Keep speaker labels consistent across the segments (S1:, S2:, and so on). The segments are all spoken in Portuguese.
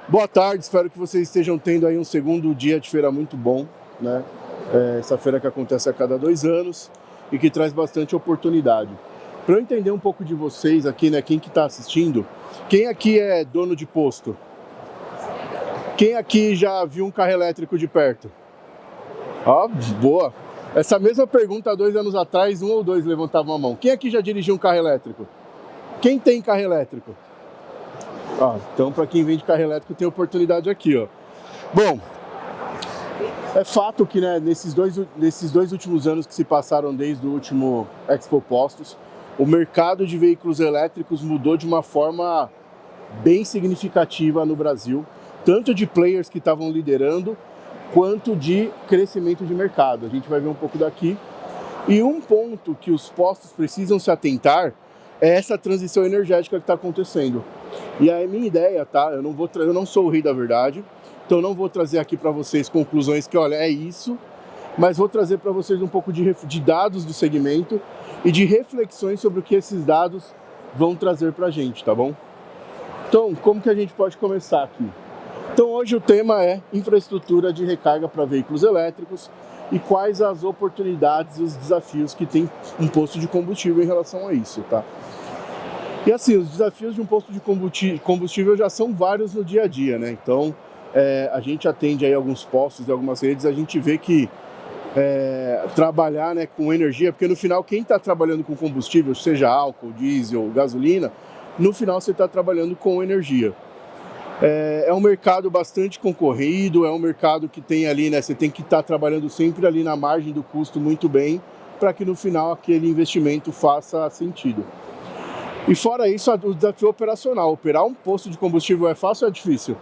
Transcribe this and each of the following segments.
S1: Boa tarde, espero que vocês estejam tendo aí um segundo dia de feira muito bom, né? Essa feira que acontece a cada 2 anos e que traz bastante oportunidade. Para eu entender um pouco de vocês aqui, né? Quem que está assistindo, quem aqui é dono de posto? Quem aqui já viu um carro elétrico de perto? Ó, boa! Essa mesma pergunta há 2 anos atrás, um ou dois levantavam a mão. Quem aqui já dirigiu um carro elétrico? Quem tem carro elétrico? Então, para quem vende carro elétrico, tem oportunidade aqui, ó. Bom, é fato que, né, nesses dois últimos anos que se passaram desde o último Expo Postos, o mercado de veículos elétricos mudou de uma forma bem significativa no Brasil, tanto de players que estavam liderando, quanto de crescimento de mercado. A gente vai ver um pouco daqui. E um ponto que os postos precisam se atentar é essa transição energética que está acontecendo. E a minha ideia, tá? Eu não sou o rei da verdade, então não vou trazer aqui para vocês conclusões que, olha, é isso, mas vou trazer para vocês um pouco de dados do segmento e de reflexões sobre o que esses dados vão trazer para a gente, tá bom? Então, como que a gente pode começar aqui? Então, hoje o tema é infraestrutura de recarga para veículos elétricos e quais as oportunidades e os desafios que tem um posto de combustível em relação a isso, tá? E assim, os desafios de um posto de combustível já são vários no dia a dia, né? Então, a gente atende aí alguns postos e algumas redes, a gente vê que trabalhar, né, com energia, porque no final quem está trabalhando com combustível, seja álcool, diesel, gasolina, no final você está trabalhando com energia. É um mercado bastante concorrido, é um mercado que tem ali, né, você tem que estar trabalhando sempre ali na margem do custo muito bem, para que no final aquele investimento faça sentido. E fora isso, o desafio operacional. Operar um posto de combustível é fácil ou é difícil?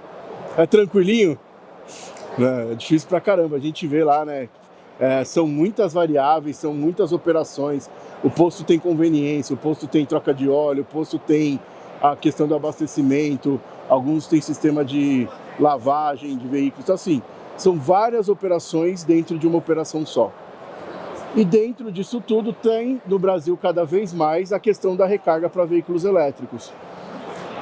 S1: É tranquilinho? É difícil pra caramba. A gente vê lá, né? São muitas variáveis, são muitas operações. O posto tem conveniência, o posto tem troca de óleo, o posto tem a questão do abastecimento, alguns têm sistema de lavagem de veículos. Então, assim, são várias operações dentro de uma operação só. E dentro disso tudo tem, no Brasil, cada vez mais a questão da recarga para veículos elétricos.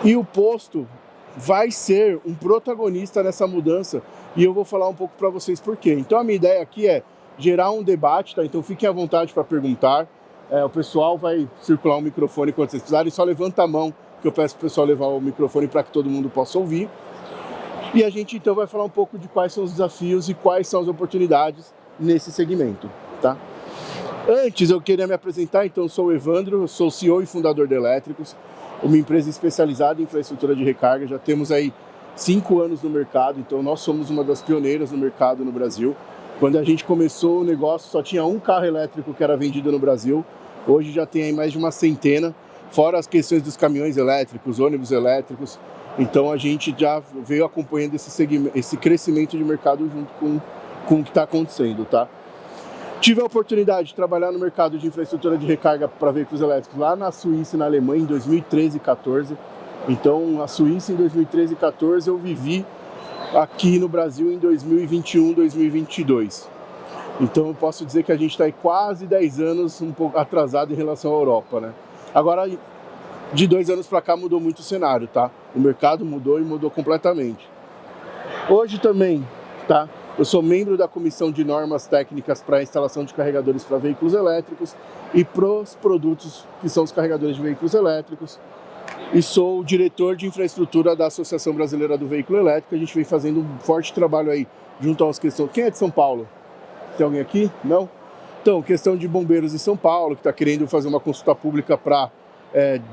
S1: E o posto vai ser um protagonista nessa mudança e eu vou falar um pouco para vocês por quê. Então a minha ideia aqui é gerar um debate, tá? Então fiquem à vontade para perguntar. O pessoal vai circular um microfone quando vocês precisarem, só levanta a mão que eu peço para o pessoal levar o microfone para que todo mundo possa ouvir. E a gente então vai falar um pouco de quais são os desafios e quais são as oportunidades nesse segmento, tá? Antes eu queria me apresentar, então eu sou o Evandro, sou CEO e fundador da Elétricos, uma empresa especializada em infraestrutura de recarga, já temos aí 5 anos no mercado, então nós somos uma das pioneiras no mercado no Brasil. Quando a gente começou o negócio só tinha um carro elétrico que era vendido no Brasil, hoje já tem aí mais de uma centena, fora as questões dos caminhões elétricos, ônibus elétricos, então a gente já veio acompanhando esse crescimento de mercado junto com o que está acontecendo, tá? Tive a oportunidade de trabalhar no mercado de infraestrutura de recarga para veículos elétricos lá na Suíça e na Alemanha em 2013 e 2014. Então, a Suíça em 2013 e 2014 eu vivi aqui no Brasil em 2021, 2022. Então, eu posso dizer que a gente está aí quase 10 anos um pouco atrasado em relação à Europa, né? Agora, de 2 anos para cá mudou muito o cenário, tá? O mercado mudou e mudou completamente. Hoje também, tá? Eu sou membro da Comissão de Normas Técnicas para a instalação de carregadores para veículos elétricos e pros produtos que são os carregadores de veículos elétricos. E sou o diretor de infraestrutura da Associação Brasileira do Veículo Elétrico. A gente vem fazendo um forte trabalho aí junto às questões... Quem é de São Paulo? Tem alguém aqui? Não? Então, questão de bombeiros em São Paulo, que está querendo fazer uma consulta pública para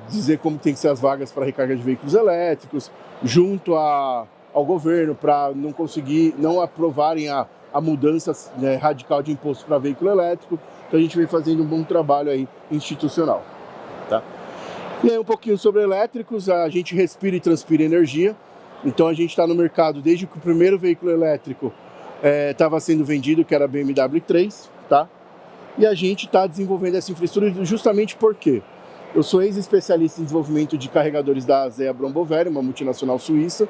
S1: dizer como tem que ser as vagas para recarga de veículos elétricos, junto ao governo para não aprovarem a mudança radical de imposto para veículo elétrico. Então a gente vem fazendo um bom trabalho aí institucional, tá? E aí um pouquinho sobre elétricos, a gente respira e transpira energia. Então a gente está no mercado desde que o primeiro veículo elétrico estava sendo vendido, que era a BMW 3, tá? E a gente está desenvolvendo essa infraestrutura justamente porque eu sou ex-especialista em desenvolvimento de carregadores da ASEA Brombovery, uma multinacional suíça.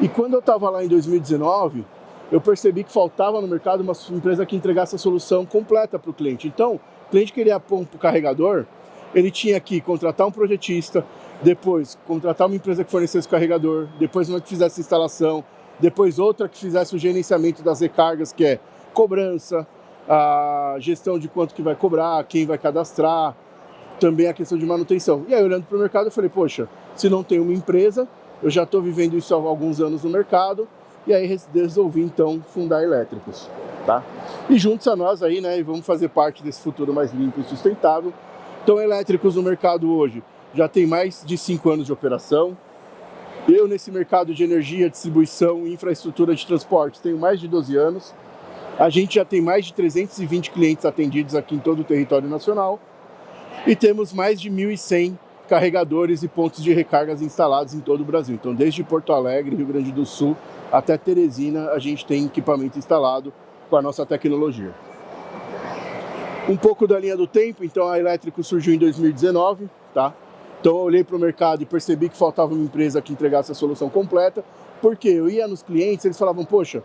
S1: E quando eu estava lá em 2019, eu percebi que faltava no mercado uma empresa que entregasse a solução completa para o cliente. Então, o cliente queria pôr um carregador, ele tinha que contratar um projetista, depois contratar uma empresa que fornecesse o carregador, depois uma que fizesse a instalação, depois outra que fizesse o gerenciamento das recargas, que é cobrança, a gestão de quanto que vai cobrar, quem vai cadastrar, também a questão de manutenção. E aí, olhando para o mercado, eu falei, poxa, se não tem uma empresa, eu já estou vivendo isso há alguns anos no mercado, e aí resolvi, então, fundar Elétricos, tá? E juntos a nós aí, né, e vamos fazer parte desse futuro mais limpo e sustentável. Então, Elétricos no mercado hoje já tem mais de 5 anos de operação. Eu, nesse mercado de energia, distribuição e infraestrutura de transportes, tenho mais de 12 anos. A gente já tem mais de 320 clientes atendidos aqui em todo o território nacional. E temos mais de 1.100 carregadores e pontos de recargas instalados em todo o Brasil. Então, desde Porto Alegre, Rio Grande do Sul, até Teresina, a gente tem equipamento instalado com a nossa tecnologia. Um pouco da linha do tempo, então a Elétricos surgiu em 2019, tá? Então eu olhei para o mercado e percebi que faltava uma empresa que entregasse a solução completa, porque eu ia nos clientes, eles falavam, poxa,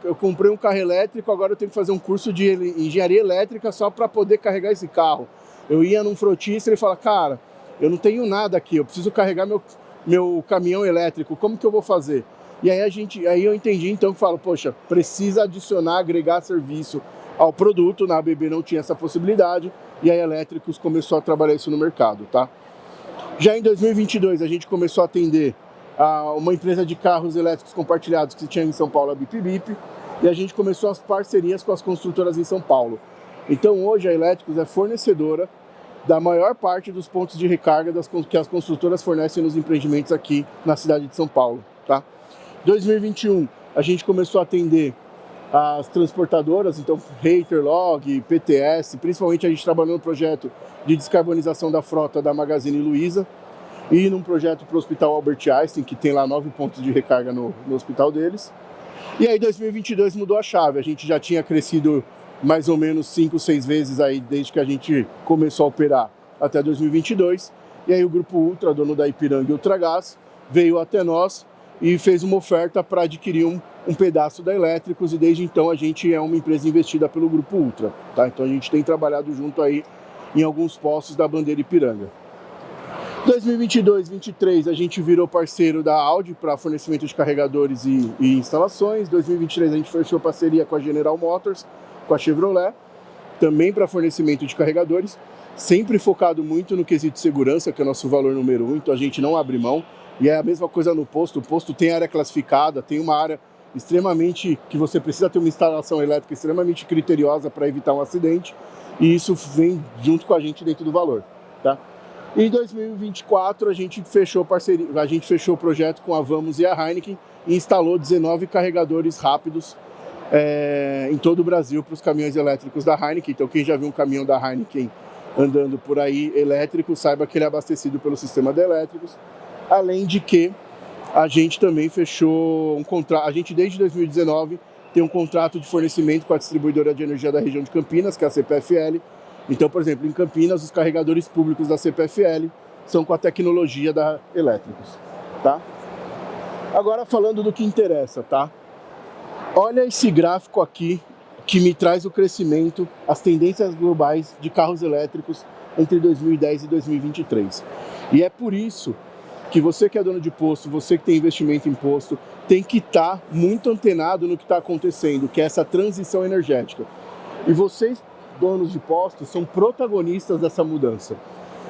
S1: eu comprei um carro elétrico, agora eu tenho que fazer um curso de engenharia elétrica só para poder carregar esse carro. Eu ia num frotista e ele fala, cara, eu não tenho nada aqui, eu preciso carregar meu caminhão elétrico, como que eu vou fazer? E aí eu entendi então que falo, poxa, precisa adicionar, agregar serviço ao produto, na ABB não tinha essa possibilidade, e a Elétricos começou a trabalhar isso no mercado, tá? Já em 2022 a gente começou a atender uma empresa de carros elétricos compartilhados que tinha em São Paulo, a Bip Bip, e a gente começou as parcerias com as construtoras em São Paulo. Então hoje a Elétricos é fornecedora da maior parte dos pontos de recarga que as construtoras fornecem nos empreendimentos aqui na cidade de São Paulo, tá? 2021 a gente começou a atender as transportadoras, então Haterlog, PTS, principalmente a gente trabalhou no projeto de descarbonização da frota da Magazine Luiza e num projeto para o Hospital Albert Einstein, que tem lá 9 pontos de recarga no hospital deles. E aí 2022 mudou a chave, a gente já tinha crescido mais ou menos 5, 6 vezes aí desde que a gente começou a operar até 2022, e aí o Grupo Ultra, dono da Ipiranga e Ultragás, veio até nós e fez uma oferta para adquirir um pedaço da Elétricos, e desde então a gente é uma empresa investida pelo Grupo Ultra, tá? Então a gente tem trabalhado junto aí em alguns postos da bandeira Ipiranga. 2022, 2023 a gente virou parceiro da Audi para fornecimento de carregadores e instalações. 2023 a gente fechou parceria com a General Motors, com a Chevrolet, também para fornecimento de carregadores, sempre focado muito no quesito segurança, que é o nosso valor número 1, então a gente não abre mão. E é a mesma coisa no posto, o posto tem área classificada, tem uma área extremamente, que você precisa ter uma instalação elétrica extremamente criteriosa para evitar um acidente, e isso vem junto com a gente dentro do valor, tá? Em 2024 a gente fechou o projeto com a Vamos e a Heineken e instalou 19 carregadores rápidos em todo o Brasil para os caminhões elétricos da Heineken. Então quem já viu um caminhão da Heineken andando por aí elétrico, saiba que ele é abastecido pelo sistema de Elétricos. Além de que a gente também fechou um contrato, a gente desde 2019 tem um contrato de fornecimento com a distribuidora de energia da região de Campinas, que é a CPFL. Então, por exemplo, em Campinas, os carregadores públicos da CPFL são com a tecnologia da Elétricos, tá? Agora falando do que interessa, tá? Olha esse gráfico aqui que me traz o crescimento, as tendências globais de carros elétricos entre 2010 e 2023. E é por isso que você que é dono de posto, você que tem investimento em posto, tem que estar muito antenado no que está acontecendo, que é essa transição energética. E vocês, donos de postos, são protagonistas dessa mudança.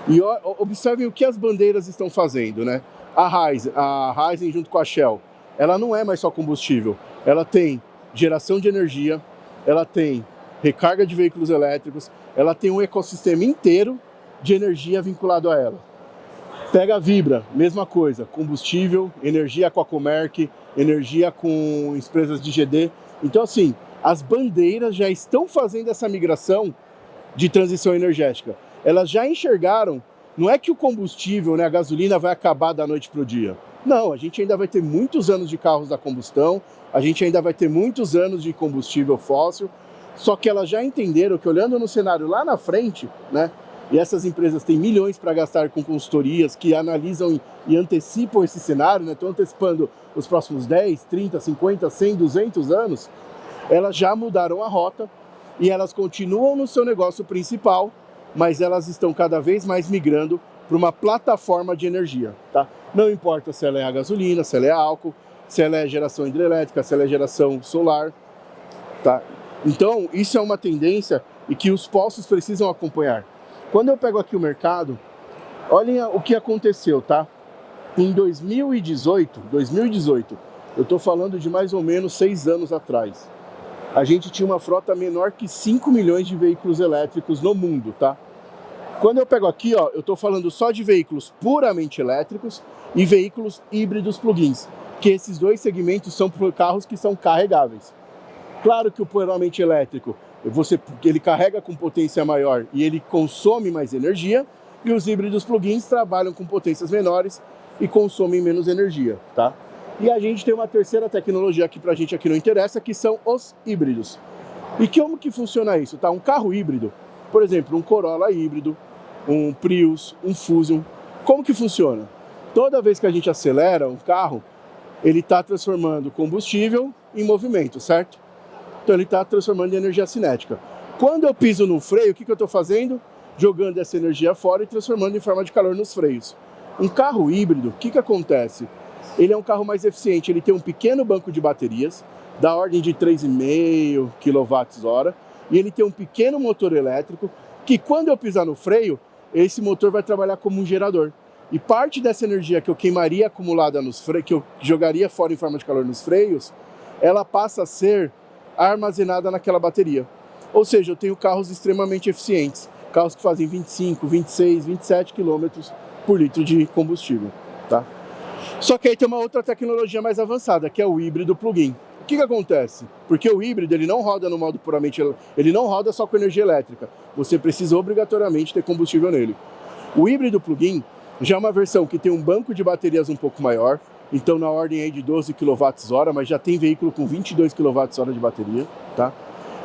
S1: E observem o que as bandeiras estão fazendo, né? A Raízen junto com a Shell, ela não é mais só combustível, ela tem geração de energia, ela tem recarga de veículos elétricos, ela tem um ecossistema inteiro de energia vinculado a ela. Pega a Vibra, mesma coisa, combustível, energia com a Comerc, energia com empresas de GD. Então, assim, as bandeiras já estão fazendo essa migração de transição energética. Elas já enxergaram, não é que o combustível, né, a gasolina vai acabar da noite para o dia. Não, a gente ainda vai ter muitos anos de carros da combustão, a gente ainda vai ter muitos anos de combustível fóssil, só que elas já entenderam que olhando no cenário lá na frente, né, e essas empresas têm milhões para gastar com consultorias que analisam e antecipam esse cenário, né? Estão antecipando os próximos 10, 30, 50, 100, 200 anos, elas já mudaram a rota e elas continuam no seu negócio principal, mas elas estão cada vez mais migrando para uma plataforma de energia, tá? Não importa se ela é a gasolina, se ela é álcool, se ela é geração hidrelétrica, se ela é geração solar, tá? Então, isso é uma tendência e que os postos precisam acompanhar. Quando eu pego aqui o mercado, olhem o que aconteceu, tá? Em 2018, eu estou falando de mais ou menos 6 anos atrás, a gente tinha uma frota menor que 5 milhões de veículos elétricos no mundo, tá? Quando eu pego aqui, ó, eu estou falando só de veículos puramente elétricos e veículos híbridos plug-ins, que esses dois segmentos são carros que são carregáveis. Claro que o puramente elétrico, ele carrega com potência maior e ele consome mais energia, e os híbridos plug-ins trabalham com potências menores e consomem menos energia, tá? E a gente tem uma terceira tecnologia que pra gente aqui não interessa, que são os híbridos. E como que funciona isso, tá? Um carro híbrido, por exemplo, um Corolla híbrido, um Prius, um Fusion, como que funciona? Toda vez que a gente acelera um carro, ele está transformando combustível em movimento, certo? Então ele está transformando em energia cinética. Quando eu piso no freio, o que eu estou fazendo? Jogando essa energia fora e transformando em forma de calor nos freios. Um carro híbrido, o que acontece? Ele é um carro mais eficiente, ele tem um pequeno banco de baterias, da ordem de 3,5 kWh, e ele tem um pequeno motor elétrico, que quando eu pisar no freio, esse motor vai trabalhar como um gerador. E parte dessa energia que eu queimaria acumulada nos freios, que eu jogaria fora em forma de calor nos freios, ela passa a ser armazenada naquela bateria. Ou seja, eu tenho carros extremamente eficientes, carros que fazem 25, 26, 27 km por litro de combustível, tá? Só que aí tem uma outra tecnologia mais avançada, que é o híbrido plug-in. O que acontece? Porque o híbrido, ele não roda no modo puramente, ele não roda só com energia elétrica. Você precisa obrigatoriamente ter combustível nele. O híbrido plug-in já é uma versão que tem um banco de baterias um pouco maior, então na ordem aí de 12 kWh, mas já tem veículo com 22 kWh de bateria, tá?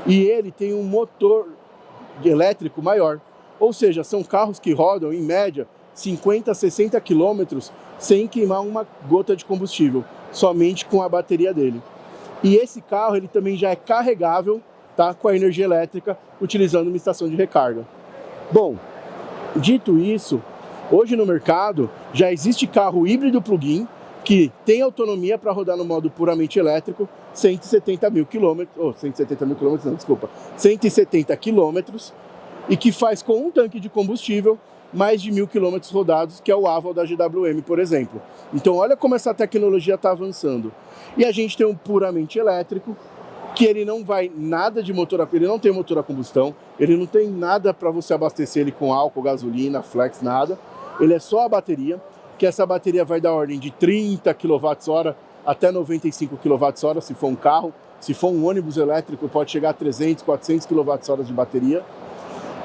S1: E ele tem um motor elétrico maior, ou seja, são carros que rodam em média 50, 60 quilômetros sem queimar uma gota de combustível, somente com a bateria dele. E esse carro ele também já é carregável, tá, com a energia elétrica, utilizando uma estação de recarga. Bom, dito isso, hoje no mercado já existe carro híbrido plug-in que tem autonomia para rodar no modo puramente elétrico 170 mil quilômetros, 170 quilômetros, e que faz com um tanque de combustível mais de 1.000 quilômetros rodados, que é o Aval da GWM, por exemplo. Então olha como essa tecnologia está avançando. E a gente tem um puramente elétrico, que ele não vai nada de motor, ele não tem motor a combustão, ele não tem nada para você abastecer ele com álcool, gasolina, flex, nada. Ele é só a bateria, que essa bateria vai da ordem de 30 kWh até 95 kWh, se for um carro. Se for um ônibus elétrico, pode chegar a 300, 400 kWh de bateria.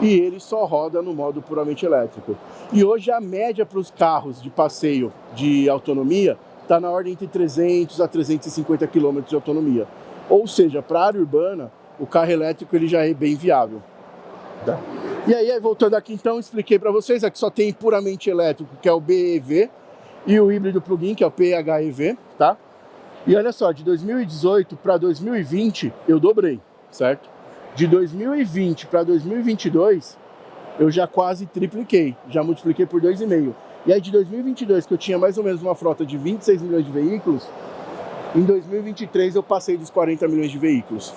S1: E ele só roda no modo puramente elétrico. E hoje a média para os carros de passeio de autonomia está na ordem entre 300 a 350 km de autonomia. Ou seja, para a área urbana, o carro elétrico ele já é bem viável. Tá? E aí, voltando aqui então, expliquei para vocês, aqui só tem puramente elétrico, que é o BEV, e o híbrido plug-in, que é o PHEV, tá? E olha só, de 2018 para 2020, eu dobrei, certo? De 2020 para 2022, eu já quase tripliquei, já multipliquei por 2,5. E aí de 2022, que eu tinha mais ou menos uma frota de 26 milhões de veículos, em 2023 eu passei dos 40 milhões de veículos.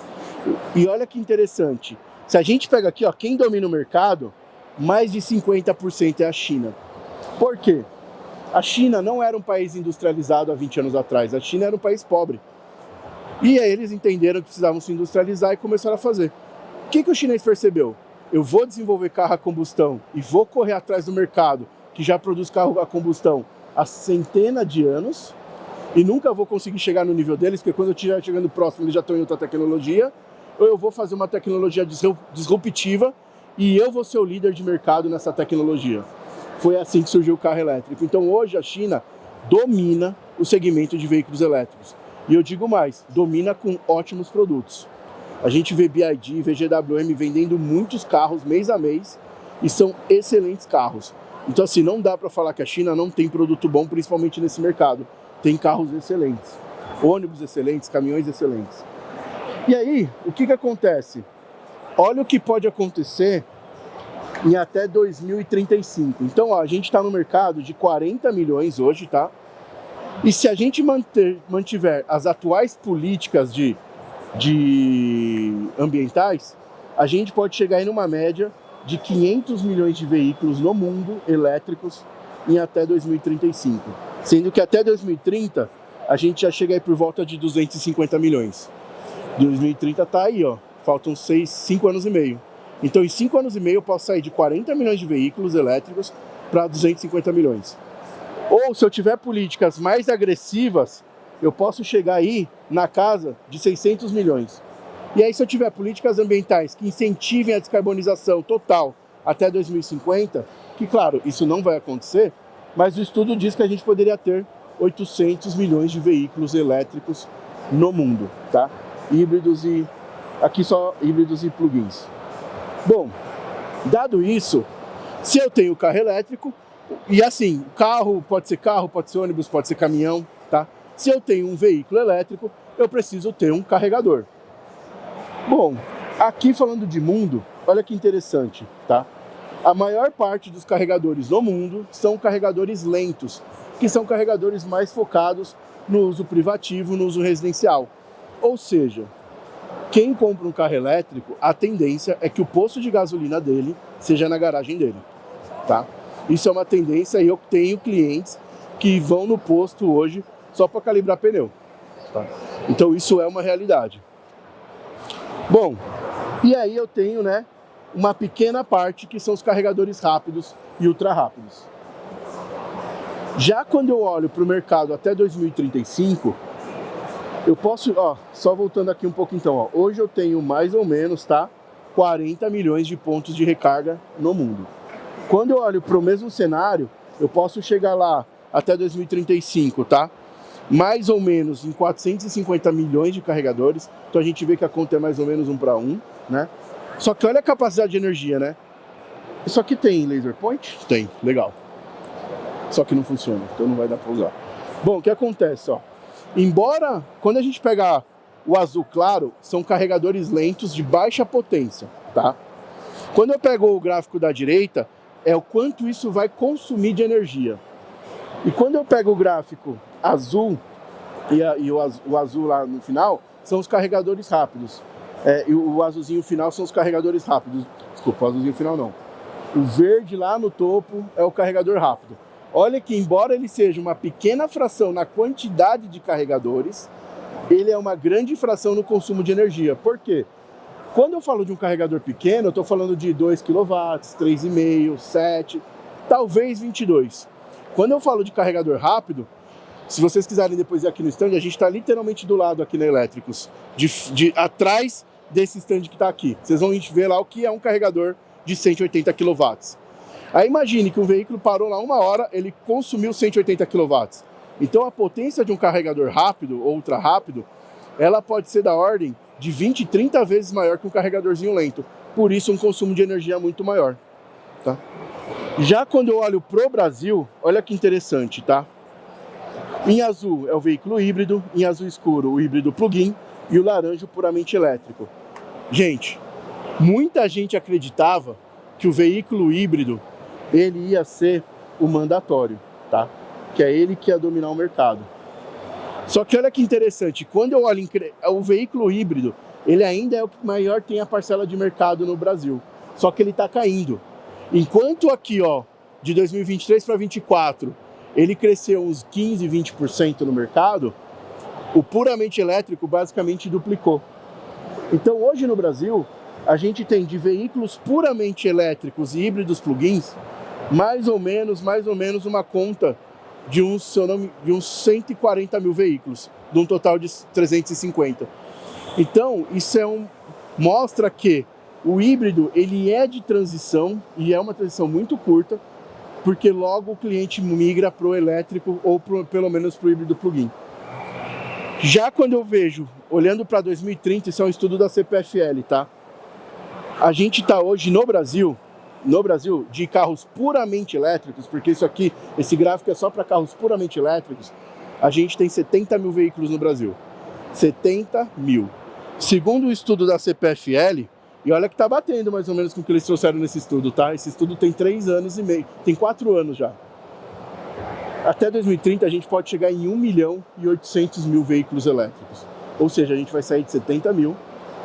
S1: E olha que interessante, se a gente pega aqui, ó, quem domina o mercado, mais de 50% é a China. Por quê? A China não era um país industrializado há 20 anos atrás, a China era um país pobre. E aí eles entenderam que precisavam se industrializar e começaram a fazer. O que o chinês percebeu? Eu vou desenvolver carro a combustão e vou correr atrás do mercado que já produz carro a combustão há centenas de anos e nunca vou conseguir chegar no nível deles, porque quando eu estiver chegando próximo eles já estão em outra tecnologia, ou eu vou fazer uma tecnologia disruptiva e eu vou ser o líder de mercado nessa tecnologia. Foi assim que surgiu o carro elétrico. Então hoje a China domina o segmento de veículos elétricos. E eu digo mais, domina com ótimos produtos. A gente vê BYD, vê GWM vendendo muitos carros mês a mês e são excelentes carros. Então assim, não dá para falar que a China não tem produto bom, principalmente nesse mercado. Tem carros excelentes, ônibus excelentes, caminhões excelentes. E aí, o que acontece? Olha o que pode acontecer em até 2035. Então, ó, a gente está no mercado de 40 milhões hoje, tá? E se a gente mantiver as atuais políticas de ambientais, a gente pode chegar aí numa média de 500 milhões de veículos no mundo elétricos em até 2035. Sendo que até 2030 a gente já chega aí por volta de 250 milhões. 2030 tá aí, ó, faltam 5 anos e meio. Então em 5 anos e meio eu posso sair de 40 milhões de veículos elétricos para 250 milhões. Ou se eu tiver políticas mais agressivas, eu posso chegar aí na casa de 600 milhões. E aí se eu tiver políticas ambientais que incentivem a descarbonização total até 2050, que claro, isso não vai acontecer, mas o estudo diz que a gente poderia ter 800 milhões de veículos elétricos no mundo, tá? Híbridos e... aqui só híbridos e plug-ins. Bom, dado isso, se eu tenho carro elétrico, e assim, carro, pode ser ônibus, pode ser caminhão, tá? Se eu tenho um veículo elétrico, eu preciso ter um carregador. Bom, aqui falando de mundo, olha que interessante, tá? A maior parte dos carregadores no mundo são carregadores lentos, que são carregadores mais focados no uso privativo, no uso residencial. Ou seja, quem compra um carro elétrico, a tendência é que o posto de gasolina dele seja na garagem dele, tá? Isso é uma tendência e eu tenho clientes que vão no posto hoje só para calibrar pneu, tá? Então isso é uma realidade. Bom, e aí eu tenho, né, uma pequena parte que são os carregadores rápidos e ultra rápidos. Já quando eu olho para o mercado até 2035, eu posso, ó, só voltando aqui um pouco então, ó, hoje eu tenho mais ou menos, tá, 40 milhões de pontos de recarga no mundo. Quando eu olho para o mesmo cenário, eu posso chegar lá até 2035, tá? Mais ou menos em 450 milhões de carregadores, então a gente vê que a conta é mais ou menos 1 para 1, né? Só que olha a capacidade de energia, né? Isso aqui tem laser point? Tem, legal. Só que não funciona, então não vai dar para usar. Bom, o que acontece, ó? Embora, quando a gente pegar o azul claro, são carregadores lentos de baixa potência, tá? Quando eu pego o gráfico da direita, é o quanto isso vai consumir de energia. E quando eu pego o gráfico azul, o azul lá no final, são os carregadores rápidos. E o azulzinho final são os carregadores rápidos. Desculpa, o azulzinho final não. O verde lá no topo é o carregador rápido. Olha que, embora ele seja uma pequena fração na quantidade de carregadores, ele é uma grande fração no consumo de energia. Por quê? Quando eu falo de um carregador pequeno, eu estou falando de 2 kW, 3,5, 7, talvez 22. Quando eu falo de carregador rápido, se vocês quiserem depois ir aqui no stand, a gente está literalmente do lado aqui na Elétricos, atrás desse stand que está aqui. Vocês vão ver lá o que é um carregador de 180 kW. Aí imagine que um veículo parou lá 1 hora, ele consumiu 180 kW. Então a potência de um carregador rápido ou ultra rápido, ela pode ser da ordem de 20, 30 vezes maior que um carregadorzinho lento. Por isso um consumo de energia muito maior, tá? Já quando eu olho pro Brasil, olha que interessante, tá? Em azul é o veículo híbrido, em azul escuro o híbrido plug-in e o laranja o puramente elétrico. Gente, muita gente acreditava que o veículo híbrido ele ia ser o mandatório, tá? Que é ele que ia dominar o mercado. Só que olha que interessante, quando eu olho o veículo híbrido, ele ainda é o que maior tem a parcela de mercado no Brasil. Só que ele está caindo. Enquanto aqui, ó, de 2023 para 2024, ele cresceu uns 15, 20% no mercado, o puramente elétrico basicamente duplicou. Então hoje no Brasil, a gente tem de veículos puramente elétricos e híbridos plug-ins, mais ou menos uma conta de uns 140 mil veículos, de um total de 350. Então, isso mostra que o híbrido ele é de transição e é uma transição muito curta, porque logo o cliente migra para o elétrico ou pelo menos para o híbrido plug-in. Já quando eu vejo, olhando para 2030, isso é um estudo da CPFL, tá? A gente está hoje no Brasil, de carros puramente elétricos, porque esse gráfico é só para carros puramente elétricos, a gente tem 70 mil veículos no Brasil. 70 mil. Segundo o estudo da CPFL, E olha que está batendo mais ou menos com o que eles trouxeram nesse estudo, tá? Esse estudo tem 3 anos e meio, tem 4 anos já. Até 2030 a gente pode chegar em 1.800.000 veículos elétricos. Ou seja, a gente vai sair de 70 mil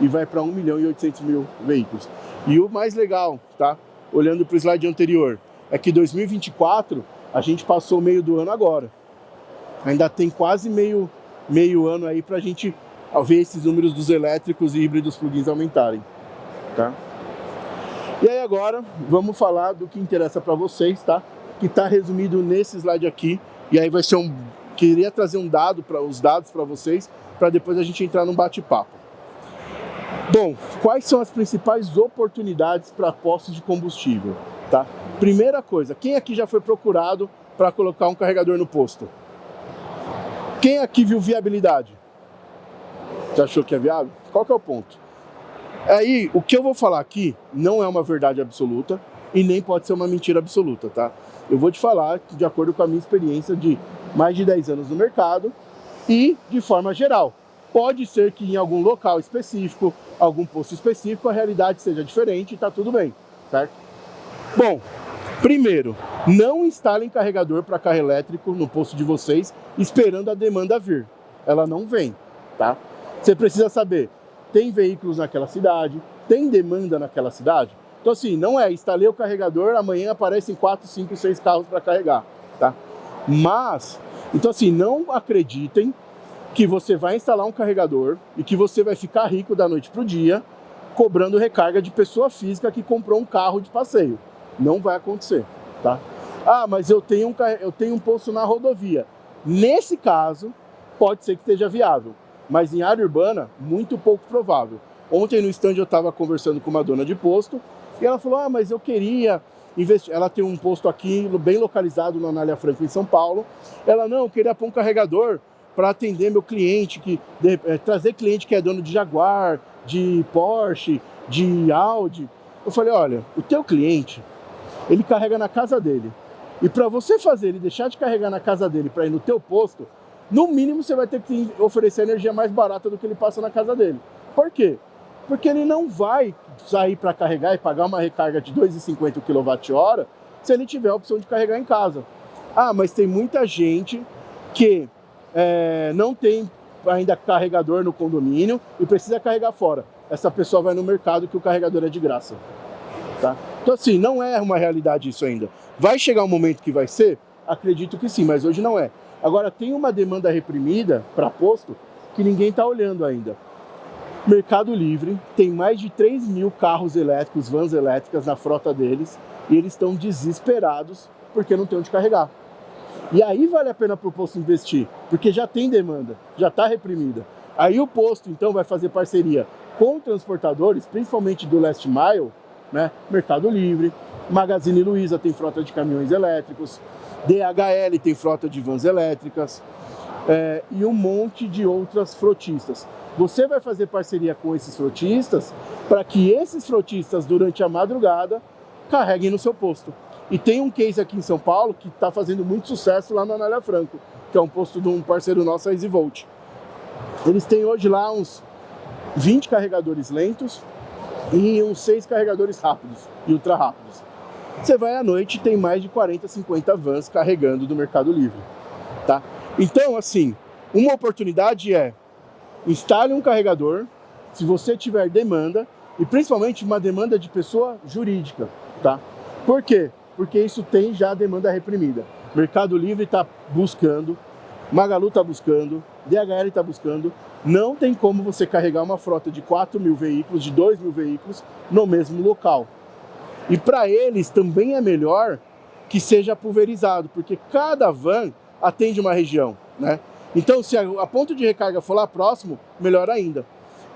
S1: e vai para 1.800.000 veículos. E o mais legal, tá? Olhando para o slide anterior, é que 2024 a gente passou o meio do ano agora. Ainda tem quase meio ano aí para a gente ver esses números dos elétricos e híbridos plug-ins aumentarem, tá? E aí agora vamos falar do que interessa para vocês, tá? Que está resumido nesse slide aqui. E aí vai ser queria trazer os dados para vocês, para depois a gente entrar num bate-papo. Bom, quais são as principais oportunidades para postos de combustível, tá? Primeira coisa, quem aqui já foi procurado para colocar um carregador no posto? Quem aqui viu viabilidade? Já achou que é viável? Qual que é o ponto? Aí, o que eu vou falar aqui não é uma verdade absoluta e nem pode ser uma mentira absoluta, tá? Eu vou te falar de acordo com a minha experiência de mais de 10 anos no mercado e de forma geral. Pode ser que em algum local específico, algum posto específico, a realidade seja diferente e tá tudo bem, certo? Bom, primeiro, não instalem carregador para carro elétrico no posto de vocês esperando a demanda vir. Ela não vem, tá? Você precisa saber, tem veículos naquela cidade, tem demanda naquela cidade? Então assim, não é, instalei o carregador, amanhã aparecem 4, 5, 6 carros para carregar, tá? Mas, então assim, não acreditem que você vai instalar um carregador e que você vai ficar rico da noite para o dia cobrando recarga de pessoa física que comprou um carro de passeio. Não vai acontecer, tá? Ah, mas eu tenho um posto na rodovia. Nesse caso, pode ser que esteja viável, mas em área urbana, muito pouco provável. Ontem no stand eu estava conversando com uma dona de posto e ela falou, ah, mas eu queria investir. Ela tem um posto aqui bem localizado na Anália Franco, em São Paulo. Ela, não, eu queria pôr um carregador para atender meu cliente, trazer cliente que é dono de Jaguar, de Porsche, de Audi. Eu falei, olha, o teu cliente, ele carrega na casa dele. E para você fazer ele deixar de carregar na casa dele para ir no teu posto, no mínimo você vai ter que oferecer energia mais barata do que ele passa na casa dele. Por quê? Porque ele não vai sair para carregar e pagar uma recarga de 2,50 kWh se ele tiver a opção de carregar em casa. Ah, mas tem muita gente que não tem ainda carregador no condomínio e precisa carregar fora. Essa pessoa vai no mercado que o carregador é de graça, tá? Então assim, não é uma realidade isso ainda. Vai chegar um momento que vai ser? Acredito que sim, mas hoje não é. Agora tem uma demanda reprimida para posto que ninguém está olhando ainda. Mercado Livre tem mais de 3.000 carros elétricos, vans elétricas na frota deles e eles estão desesperados porque não tem onde carregar. E aí vale a pena para o posto investir, porque já tem demanda, já está reprimida. Aí o posto então vai fazer parceria com transportadores, principalmente do Last Mile, né? Mercado Livre, Magazine Luiza tem frota de caminhões elétricos, DHL tem frota de vans elétricas e um monte de outras frotistas. Você vai fazer parceria com esses frotistas para que esses frotistas, durante a madrugada, carreguem no seu posto. E tem um case aqui em São Paulo que está fazendo muito sucesso lá na Anália Franco, que é um posto de um parceiro nosso, a EasyVolt. Eles têm hoje lá uns 20 carregadores lentos e uns 6 carregadores rápidos e ultra rápidos. Você vai à noite e tem mais de 40, 50 vans carregando do Mercado Livre, tá? Então, assim, uma oportunidade é instale um carregador, se você tiver demanda, e principalmente uma demanda de pessoa jurídica, tá? Por quê? Porque isso tem já demanda reprimida. Mercado Livre está buscando, Magalu está buscando, DHL está buscando. Não tem como você carregar uma frota de 4.000 veículos, de 2.000 veículos no mesmo local. E para eles também é melhor que seja pulverizado, porque cada van atende uma região, né? Então, se a ponto de recarga for lá próximo, melhor ainda.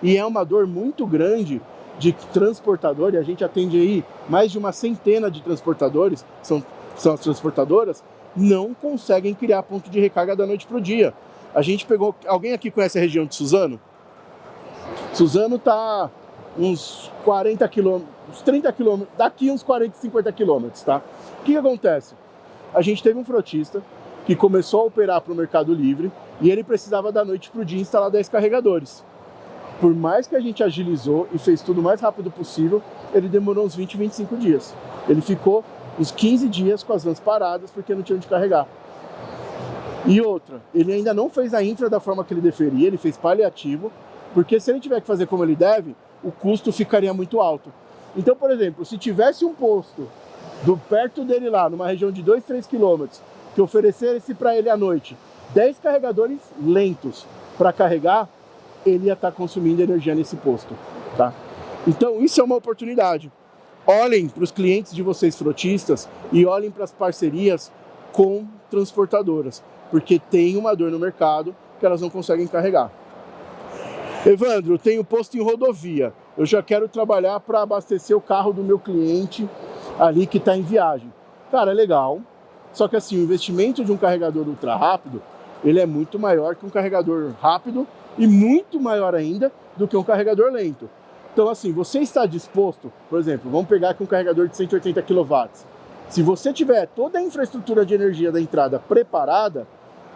S1: E é uma dor muito grande de transportador, e a gente atende aí mais de uma centena de transportadores, são as transportadoras, não conseguem criar ponto de recarga da noite para o dia. A gente pegou... Alguém aqui conhece a região de Suzano? Suzano está uns 40 quilômetros, uns 30 quilômetros, daqui uns 40, 50 quilômetros, tá? O que acontece? A gente teve um frotista que começou a operar para o Mercado Livre e ele precisava da noite para o dia instalar 10 carregadores. por mais que a gente agilizou e fez tudo o mais rápido possível, ele demorou uns 20, 25 dias. Ele ficou uns 15 dias com as vans paradas porque não tinha onde carregar. E outra, ele ainda não fez a infra da forma que ele deveria, ele fez paliativo, porque se ele tiver que fazer como ele deve, o custo ficaria muito alto. Então, por exemplo, se tivesse um posto perto dele lá, numa região de 2, 3 quilômetros, que oferecesse para ele à noite 10 carregadores lentos para carregar, ele ia estar consumindo energia nesse posto, tá? Então, isso é uma oportunidade. Olhem para os clientes de vocês frotistas e olhem para as parcerias com transportadoras, porque tem uma dor no mercado que elas não conseguem carregar. Evandro, eu tenho posto em rodovia, eu já quero trabalhar para abastecer o carro do meu cliente ali que está em viagem. Cara, é legal, só que assim, o investimento de um carregador ultra rápido, ele é muito maior que um carregador rápido e muito maior ainda do que um carregador lento. Então assim, você está disposto, por exemplo, vamos pegar aqui um carregador de 180 kW. Se você tiver toda a infraestrutura de energia da entrada preparada,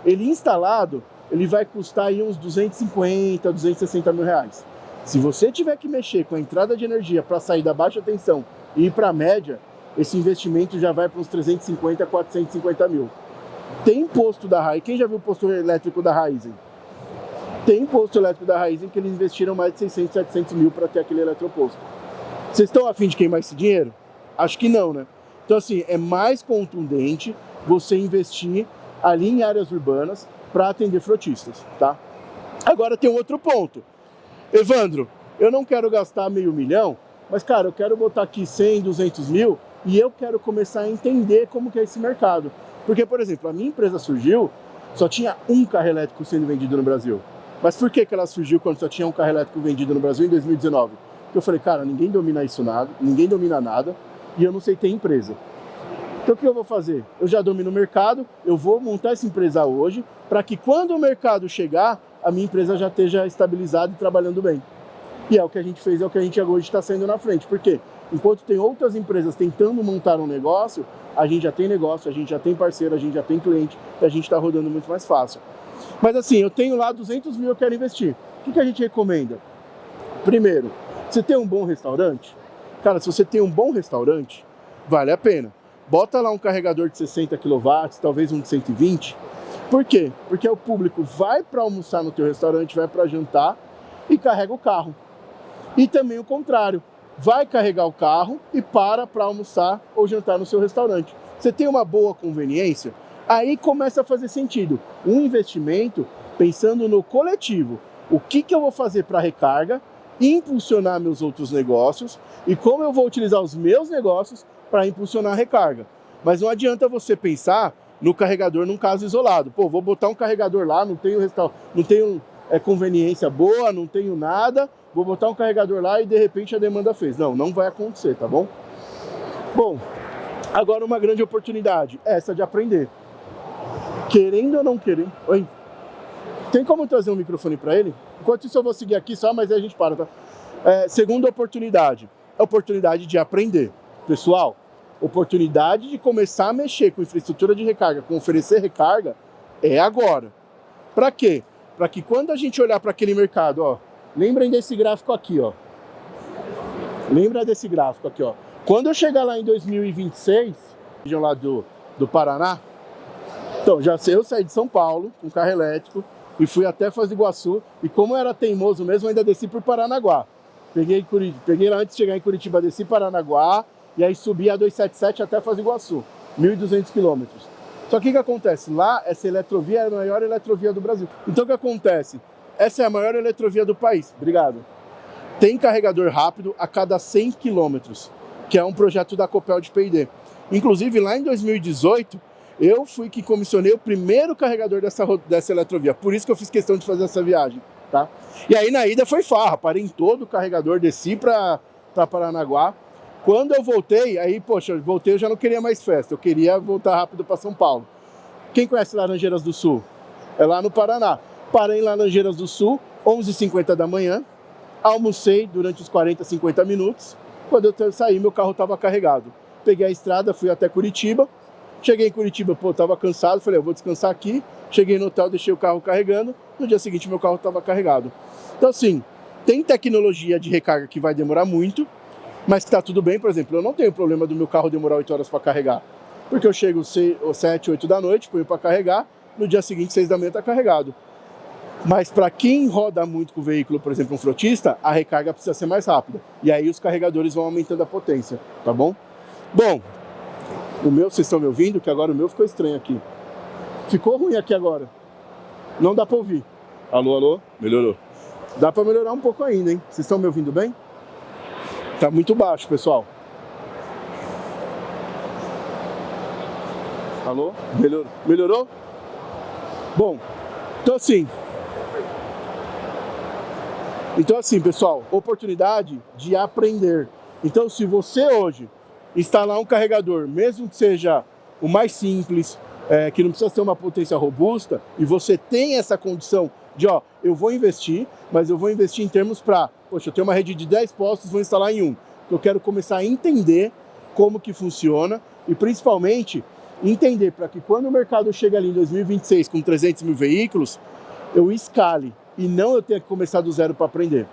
S1: ele instalado, ele vai custar aí uns 250, 260 mil reais. Se você tiver que mexer com a entrada de energia para sair da baixa tensão e ir para a média, esse investimento já vai para uns 350, 450 mil. Tem posto da Raizen, quem já viu o posto elétrico da Raizen? Tem posto elétrico da Raizen que eles investiram mais de 600, 700 mil para ter aquele eletroposto. Vocês estão a fim de queimar esse dinheiro? Acho que não, né? Então assim, é mais contundente você investir ali em áreas urbanas para atender frotistas, tá? Agora tem um outro ponto. Evandro, eu não quero gastar $500 mil, mas cara, eu quero botar aqui 100, 200 mil e eu quero começar a entender como que é esse mercado. Porque, por exemplo, a minha empresa surgiu, só tinha um carro elétrico sendo vendido no Brasil. Mas por que ela surgiu quando só tinha um carro elétrico vendido no Brasil em 2019? Porque eu falei, cara, ninguém domina isso nada, ninguém domina nada e eu não sei ter empresa. Então o que eu vou fazer? Eu já domino o mercado, eu vou montar essa empresa hoje para que quando o mercado chegar, a minha empresa já esteja estabilizada e trabalhando bem. E é o que a gente fez, é o que a gente hoje está saindo na frente. Por quê? Enquanto tem outras empresas tentando montar um negócio, a gente já tem negócio, a gente já tem parceiro, a gente já tem cliente e a gente está rodando muito mais fácil. Mas assim, eu tenho lá 200 mil, eu quero investir. O que a gente recomenda? Primeiro, você tem um bom restaurante? Cara, se você tem um bom restaurante, vale a pena. Bota lá um carregador de 60 kW, talvez um de 120. Por quê? Porque o público vai para almoçar no teu restaurante, vai para jantar e carrega o carro. E também o contrário, vai carregar o carro e para almoçar ou jantar no seu restaurante. Você tem uma boa conveniência, aí começa a fazer sentido. Um investimento pensando no coletivo. O que eu vou fazer para recarga, impulsionar meus outros negócios e como eu vou utilizar os meus negócios para impulsionar a recarga. Mas não adianta você pensar no carregador num caso isolado. Pô, vou botar um carregador lá, não tenho conveniência boa, não tenho nada, vou botar um carregador lá e de repente a demanda fez. Não, não vai acontecer, tá bom? Bom, agora uma grande oportunidade, essa de aprender. Querendo ou não querendo... Oi? Tem como trazer um microfone para ele? Enquanto isso eu vou seguir aqui só, mas aí a gente para, tá? Segunda oportunidade, a oportunidade de aprender. Pessoal, oportunidade de começar a mexer com infraestrutura de recarga, com oferecer recarga, é agora. Para quê? Para que quando a gente olhar para aquele mercado, ó, lembrem desse gráfico aqui, ó. Lembra desse gráfico aqui, ó. Quando eu chegar lá em 2026, região lá do Paraná, então, eu saí de São Paulo com carro elétrico e fui até Foz do Iguaçu e como eu era teimoso mesmo, ainda desci por Paranaguá. Peguei lá antes de chegar em Curitiba, desci Paranaguá e aí subi a 277 até Foz do Iguaçu, 1.200 quilômetros. Só que o que acontece? Lá, essa eletrovia é a maior eletrovia do Brasil. Então o que acontece? Essa é a maior eletrovia do país. Obrigado. Tem carregador rápido a cada 100 quilômetros, que é um projeto da Copel de P&D. Inclusive, lá em 2018, eu fui que comissionei o primeiro carregador dessa eletrovia. Por isso que eu fiz questão de fazer essa viagem, tá? E aí, na ida, foi farra. Parei em todo o carregador, desci para Paranaguá. Quando eu voltei, aí, poxa, eu já não queria mais festa. Eu queria voltar rápido para São Paulo. Quem conhece Laranjeiras do Sul? É lá no Paraná. Parei em Laranjeiras do Sul, 11h50 da manhã. Almocei durante os 40, 50 minutos. Quando eu saí, meu carro estava carregado. Peguei a estrada, fui até Curitiba. Cheguei em Curitiba, pô, tava cansado, falei, eu vou descansar aqui. Cheguei no hotel, deixei o carro carregando. No dia seguinte, meu carro estava carregado. Então, assim, Tem tecnologia de recarga que vai demorar muito, mas que está tudo bem. Por exemplo, eu não tenho problema do meu carro demorar 8 horas para carregar, porque eu chego 7, 8 da noite, ponho para carregar, no dia seguinte, 6 da manhã está carregado. Mas para quem roda muito com o veículo, por exemplo, um frotista, a recarga precisa ser mais rápida. E aí os carregadores vão aumentando a potência, tá bom? Bom, o meu, vocês estão me ouvindo? Que agora o meu ficou estranho aqui. Ficou ruim aqui agora. Não dá para ouvir. Alô, alô? Melhorou. Dá para melhorar um pouco ainda, hein? Vocês estão me ouvindo bem? Tá muito baixo, pessoal. Alô? Melhorou? Melhorou? Bom, então assim, pessoal, oportunidade de aprender. Então, se você hoje instalar um carregador, mesmo que seja o mais simples, que não precisa ter uma potência robusta, e você tem essa condição de, eu vou investir, mas eu vou investir em termos poxa, eu tenho uma rede de 10 postos, vou instalar em um. Eu quero começar a entender como que funciona e, principalmente, entender para que quando o mercado chega ali em 2026 com 300 mil veículos, eu escale e não eu tenha que começar do zero para aprender.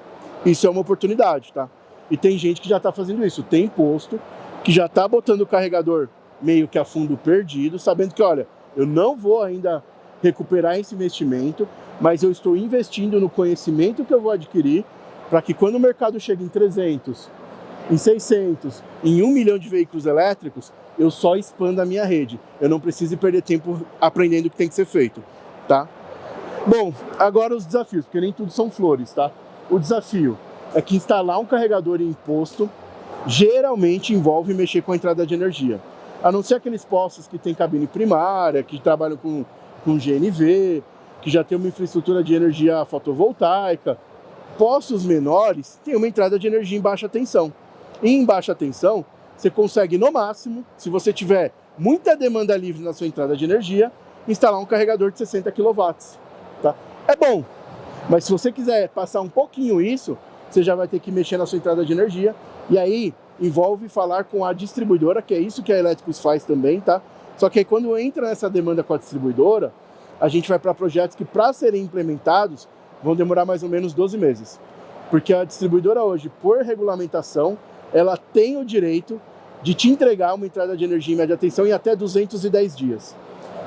S1: Isso é uma oportunidade, tá? E tem gente que já está fazendo isso, tem posto que já está botando o carregador meio que a fundo perdido, sabendo que, olha, eu não vou ainda recuperar esse investimento, mas eu estou investindo no conhecimento que eu vou adquirir para que quando o mercado chegue em 300, em 600, em 1 milhão de veículos elétricos, eu só expanda a minha rede. Eu não preciso perder tempo aprendendo o que tem que ser feito, tá? Bom, agora os desafios, porque nem tudo são flores, tá? O desafio é que instalar um carregador em posto geralmente envolve mexer com a entrada de energia. A não ser aqueles postos que tem cabine primária, que trabalham com GNV, que já tem uma infraestrutura de energia fotovoltaica. Postos menores têm uma entrada de energia em baixa tensão. E em baixa tensão, você consegue, no máximo, se você tiver muita demanda livre na sua entrada de energia, instalar um carregador de 60 kW. Tá? É bom, mas se você quiser passar um pouquinho isso, você já vai ter que mexer na sua entrada de energia. E aí envolve falar com a distribuidora, que é isso que a Elétricos faz também, tá? Só que aí quando entra nessa demanda com a distribuidora, a gente vai para projetos que, para serem implementados, vão demorar mais ou menos 12 meses. Porque a distribuidora hoje, por regulamentação, ela tem o direito de te entregar uma entrada de energia em média tensão em até 210 dias.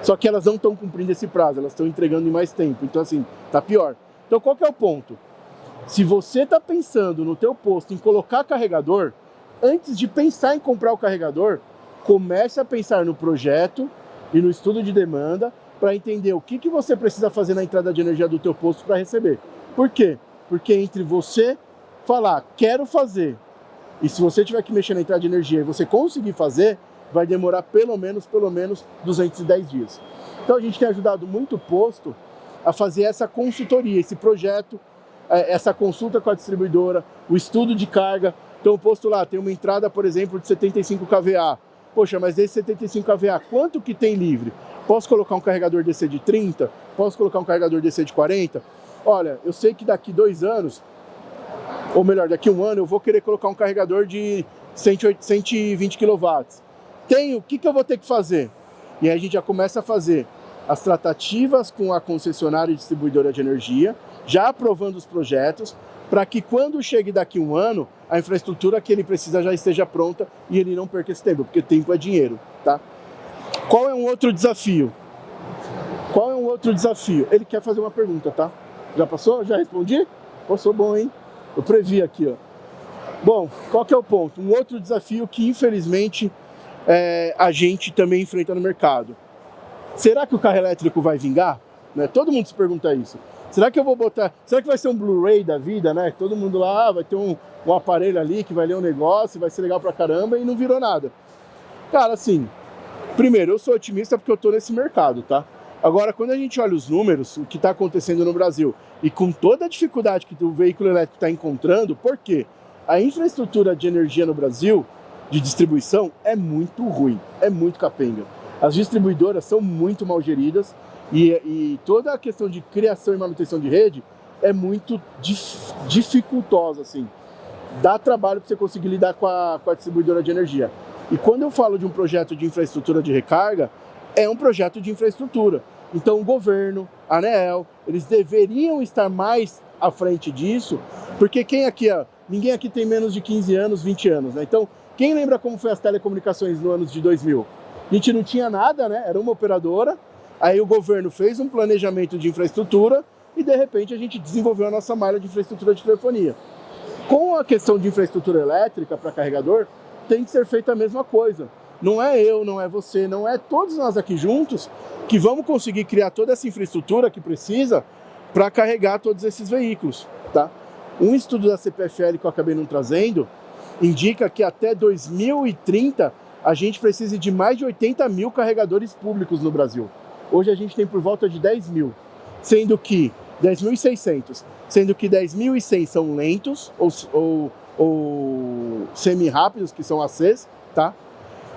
S1: Só que elas não estão cumprindo esse prazo, elas estão entregando em mais tempo. Então, assim, tá pior. Então, qual que é o ponto? Se você está pensando no teu posto em colocar carregador, antes de pensar em comprar o carregador, comece a pensar no projeto e no estudo de demanda para entender o que você precisa fazer na entrada de energia do teu posto para receber. Por quê? Porque entre você falar, quero fazer, e se você tiver que mexer na entrada de energia e você conseguir fazer, vai demorar pelo menos 210 dias. Então a gente tem ajudado muito o posto a fazer essa consultoria, esse projeto, essa consulta com a distribuidora, o estudo de carga. Então o posto lá tem uma entrada, por exemplo, de 75 kVA. Poxa, mas desse 75 kVA, quanto que tem livre? Posso colocar um carregador DC de 30? Posso colocar um carregador DC de 40? Olha, eu sei que daqui 2 anos, ou melhor, daqui 1 ano, eu vou querer colocar um carregador de 120 kW. O que eu vou ter que fazer? E aí a gente já começa a fazer as tratativas com a concessionária e distribuidora de energia, já aprovando os projetos, para que quando chegue daqui 1 ano, a infraestrutura que ele precisa já esteja pronta e ele não perca esse tempo, porque tempo é dinheiro, tá? Qual é um outro desafio? Ele quer fazer uma pergunta, tá? Já passou? Já respondi? Passou bom, hein? Eu previ aqui, ó. Bom, qual que é o ponto? Um outro desafio que, infelizmente, a gente também enfrenta no mercado. Será que o carro elétrico vai vingar? Né? Todo mundo se pergunta isso. Será que eu vou botar... Será que vai ser um Blu-ray da vida, né? Todo mundo lá vai ter um aparelho ali que vai ler um negócio, vai ser legal pra caramba e não virou nada. Cara, assim, primeiro, eu sou otimista porque eu tô nesse mercado, tá? Agora, quando a gente olha os números, o que está acontecendo no Brasil, e com toda a dificuldade que o veículo elétrico está encontrando, por quê? A infraestrutura de energia no Brasil, de distribuição, é muito ruim, é muito capenga. As distribuidoras são muito mal geridas e toda a questão de criação e manutenção de rede é muito dificultosa, assim. Dá trabalho para você conseguir lidar com a distribuidora de energia. E quando eu falo de um projeto de infraestrutura de recarga, é um projeto de infraestrutura. Então o governo, a ANEEL, eles deveriam estar mais à frente disso, porque ninguém aqui tem menos de 15 anos, 20 anos, né? Então, quem lembra como foi as telecomunicações no ano de 2000? A gente não tinha nada, né? Era uma operadora, aí o governo fez um planejamento de infraestrutura e, de repente, a gente desenvolveu a nossa malha de infraestrutura de telefonia. Com a questão de infraestrutura elétrica para carregador, tem que ser feita a mesma coisa. Não é eu, não é você, não é todos nós aqui juntos que vamos conseguir criar toda essa infraestrutura que precisa para carregar todos esses veículos, tá? Um estudo da CPFL que eu acabei não trazendo indica que até 2030 a gente precisa de mais de 80 mil carregadores públicos no Brasil. Hoje a gente tem por volta de 10 mil, sendo que 10.600, sendo que 10.100 são lentos ou semi-rápidos, que são ACs, tá?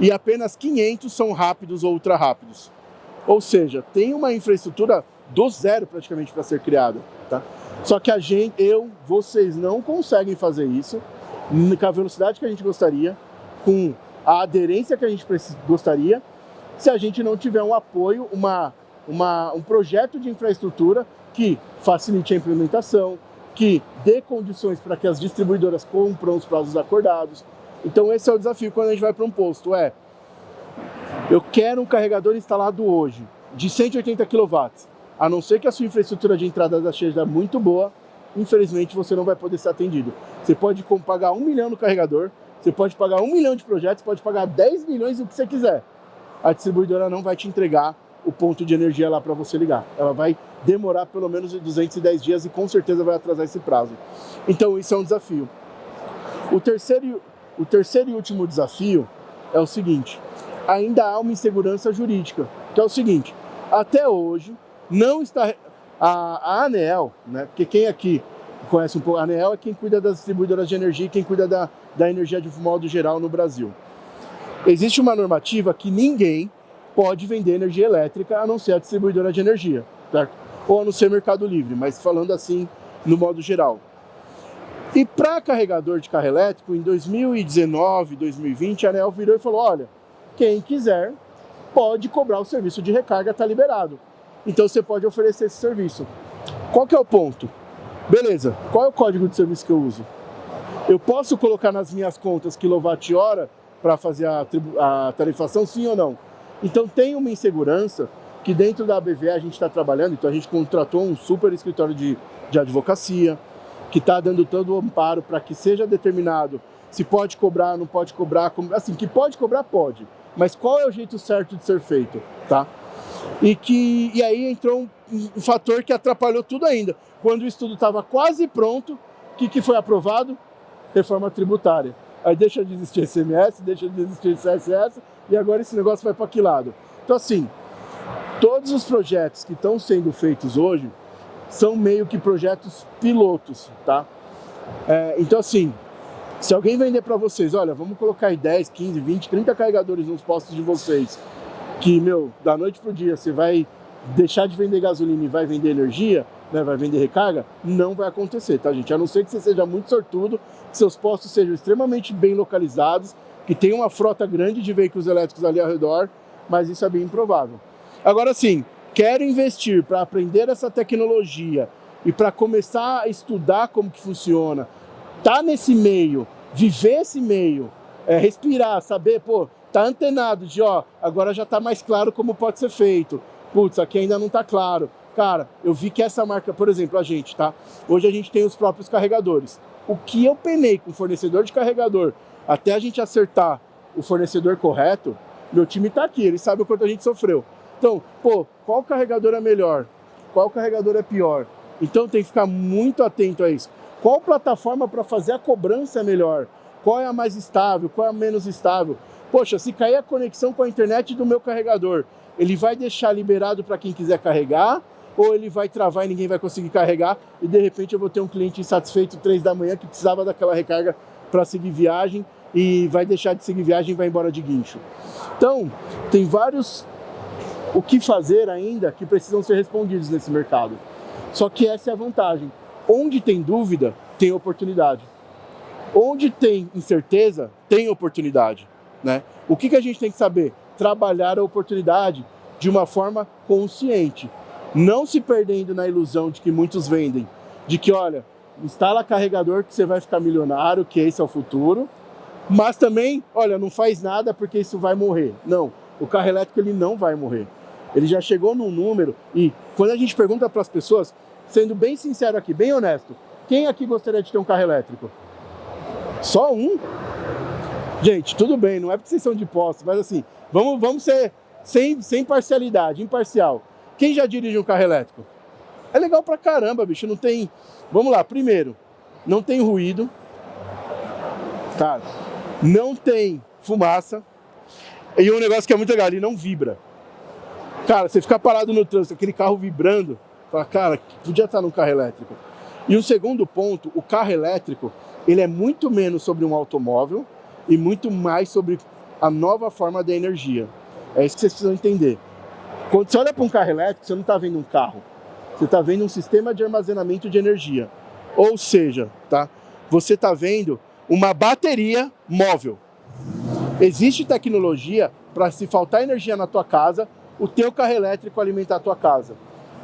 S1: E apenas 500 são rápidos ou ultra rápidos. Ou seja, tem uma infraestrutura do zero praticamente para ser criada, tá? Só que vocês não conseguem fazer isso com a velocidade que a gente gostaria, com a aderência que a gente gostaria, se a gente não tiver um apoio, um projeto de infraestrutura que facilite a implementação, que dê condições para que as distribuidoras cumpram os prazos acordados. Então esse é o desafio quando a gente vai para um posto, eu quero um carregador instalado hoje, de 180 kW, a não ser que a sua infraestrutura de entrada da seja muito boa, infelizmente você não vai poder ser atendido. Você pode pagar 1 milhão no carregador, você pode pagar 1 milhão de projetos, pode pagar 10 milhões, o que você quiser. A distribuidora não vai te entregar o ponto de energia lá para você ligar. Ela vai demorar pelo menos 210 dias e com certeza vai atrasar esse prazo. Então isso é um desafio. O terceiro e último desafio é o seguinte: ainda há uma insegurança jurídica, que é o seguinte: até hoje não está a ANEEL, né? Porque quem aqui conhece um pouco, a ANEEL é quem cuida das distribuidoras de energia e quem cuida da energia de modo geral no Brasil. Existe uma normativa que ninguém pode vender energia elétrica a não ser a distribuidora de energia, certo? Ou a não ser Mercado Livre, mas falando assim no modo geral. E para carregador de carro elétrico, em 2019, 2020, a ANEEL virou e falou: olha, quem quiser pode cobrar o serviço de recarga, está liberado. Então você pode oferecer esse serviço. Qual que é o ponto? Beleza, qual é o código de serviço que eu uso? Eu posso colocar nas minhas contas quilowatt-hora para fazer a tarifação, sim ou não? Então tem uma insegurança que dentro da ABVE a gente está trabalhando, então a gente contratou um super escritório de advocacia, que está dando todo o amparo para que seja determinado se pode cobrar, não pode cobrar, assim, que pode cobrar, pode, mas qual é o jeito certo de ser feito, tá? E aí entrou um fator que atrapalhou tudo ainda. Quando o estudo estava quase pronto, o que foi aprovado? Reforma tributária. Aí deixa de existir ICMS, deixa de existir CSS, e agora esse negócio vai para que lado? Então assim, todos os projetos que estão sendo feitos hoje são meio que projetos pilotos, tá? Então assim, se alguém vender para vocês, olha, vamos colocar aí 10, 15, 20, 30 carregadores nos postos de vocês, que, da noite pro dia você vai deixar de vender gasolina e vai vender energia, né, vai vender recarga, não vai acontecer, tá, gente? A não ser que você seja muito sortudo, que seus postos sejam extremamente bem localizados, que tenha uma frota grande de veículos elétricos ali ao redor, mas isso é bem improvável. Agora sim, quero investir para aprender essa tecnologia e para começar a estudar como que funciona, tá nesse meio, viver esse meio, respirar, saber, tá antenado de, agora já tá mais claro como pode ser feito. Putz, aqui ainda não tá claro. Cara, eu vi que essa marca, por exemplo, a gente, tá? Hoje a gente tem os próprios carregadores. O que eu penei com o fornecedor de carregador, até a gente acertar o fornecedor correto, meu time tá aqui, ele sabe o quanto a gente sofreu. Então, qual carregador é melhor? Qual carregador é pior? Então tem que ficar muito atento a isso. Qual plataforma para fazer a cobrança é melhor? Qual é a mais estável? Qual é a menos estável? Poxa, se cair a conexão com a internet do meu carregador, ele vai deixar liberado para quem quiser carregar? Ou ele vai travar e ninguém vai conseguir carregar? E de repente eu vou ter um cliente insatisfeito 3 da manhã que precisava daquela recarga para seguir viagem e vai deixar de seguir viagem e vai embora de guincho. Então, tem vários o que fazer ainda que precisam ser respondidos nesse mercado. Só que essa é a vantagem. Onde tem dúvida, tem oportunidade. Onde tem incerteza, tem oportunidade, né? O que a gente tem que saber? Trabalhar a oportunidade de uma forma consciente. Não se perdendo na ilusão de que muitos vendem, de que, olha, instala carregador que você vai ficar milionário, que esse é o futuro, mas também, olha, não faz nada porque isso vai morrer. Não, o carro elétrico ele não vai morrer. Ele já chegou num número e quando a gente pergunta para as pessoas, sendo bem sincero aqui, bem honesto, quem aqui gostaria de ter um carro elétrico? Só um? Gente, tudo bem, não é porque vocês são de posse, mas assim, vamos ser sem parcialidade, imparcial. Quem já dirige um carro elétrico? É legal pra caramba, bicho, não tem... Vamos lá, primeiro, não tem ruído, cara, não tem fumaça, e um negócio que é muito legal, ele não vibra. Cara, você ficar parado no trânsito, aquele carro vibrando, fala, cara, podia estar num carro elétrico. E o segundo ponto, o carro elétrico, ele é muito menos sobre um automóvel e muito mais sobre a nova forma da energia. É isso que vocês precisam entender. Quando você olha para um carro elétrico, você não está vendo um carro. Você está vendo um sistema de armazenamento de energia. Ou seja, tá? Você está vendo uma bateria móvel. Existe tecnologia para, se faltar energia na tua casa, o teu carro elétrico alimentar a tua casa.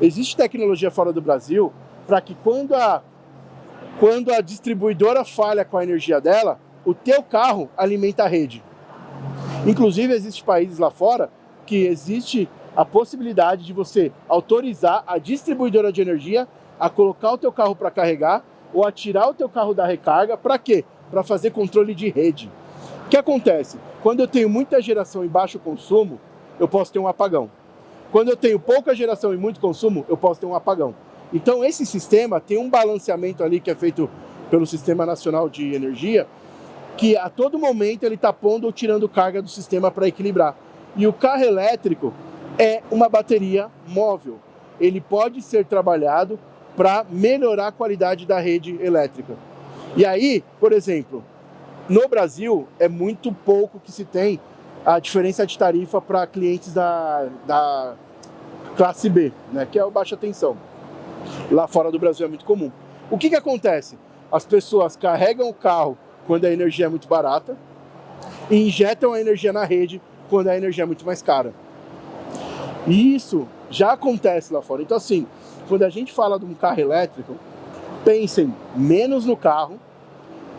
S1: Existe tecnologia fora do Brasil para que quando a distribuidora falha com a energia dela, o teu carro alimenta a rede. Inclusive, existem países lá fora que existe a possibilidade de você autorizar a distribuidora de energia a colocar o teu carro para carregar ou a tirar o teu carro da recarga. Para quê? Para fazer controle de rede. O que acontece? Quando eu tenho muita geração e baixo consumo, eu posso ter um apagão. Quando eu tenho pouca geração e muito consumo, eu posso ter um apagão. Então esse sistema tem um balanceamento ali que é feito pelo Sistema Nacional de Energia, que a todo momento ele está pondo ou tirando carga do sistema para equilibrar. E o carro elétrico é uma bateria móvel. Ele pode ser trabalhado para melhorar a qualidade da rede elétrica. E aí, por exemplo, no Brasil é muito pouco que se tem a diferença de tarifa para clientes da classe B, né, que é o baixa tensão. Lá fora do Brasil é muito comum. O que acontece? As pessoas carregam o carro quando a energia é muito barata e injetam a energia na rede quando a energia é muito mais cara. E isso já acontece lá fora. Então assim, quando a gente fala de um carro elétrico, pensem menos no carro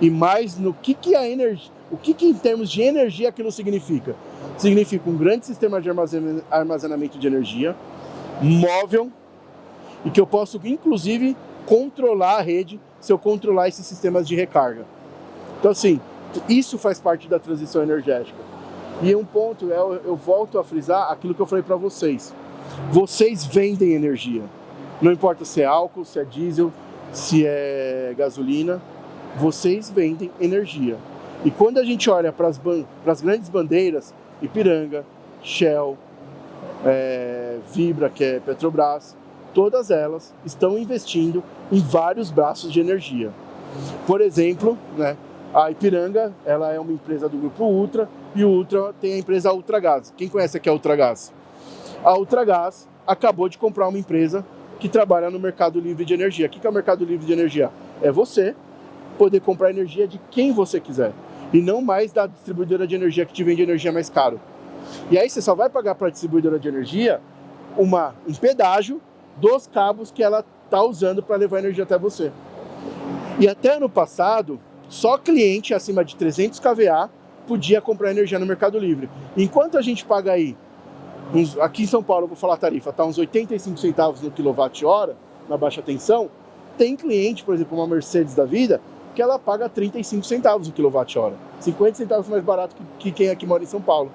S1: e mais no que a energia, o que em termos de energia aquilo significa. Significa um grande sistema de armazenamento de energia, móvel, e que eu posso inclusive controlar a rede se eu controlar esses sistemas de recarga. Então assim, isso faz parte da transição energética. E um ponto, eu volto a frisar aquilo que eu falei para vocês. Vocês vendem energia. Não importa se é álcool, se é diesel, se é gasolina, vocês vendem energia. E quando a gente olha para as grandes bandeiras, Ipiranga, Shell, Vibra, que é Petrobras, todas elas estão investindo em vários braços de energia. Por exemplo, né, a Ipiranga, ela é uma empresa do grupo Ultra, e o Ultra tem a empresa Ultragaz. Quem conhece aqui a Ultragaz? A Ultragaz acabou de comprar uma empresa que trabalha no mercado livre de energia. O que é o mercado livre de energia? É você poder comprar energia de quem você quiser, e não mais da distribuidora de energia que te vende energia mais caro. E aí você só vai pagar para a distribuidora de energia um pedágio dos cabos que ela está usando para levar energia até você. E até ano passado, só cliente acima de 300 kVA podia comprar energia no Mercado Livre. Enquanto a gente paga aí, aqui em São Paulo, eu vou falar a tarifa, tá uns 85 centavos no quilowatt-hora, na baixa tensão, tem cliente, por exemplo, uma Mercedes da vida, que ela paga 35 centavos no quilowatt-hora. 50 centavos mais barato que quem aqui mora em São Paulo.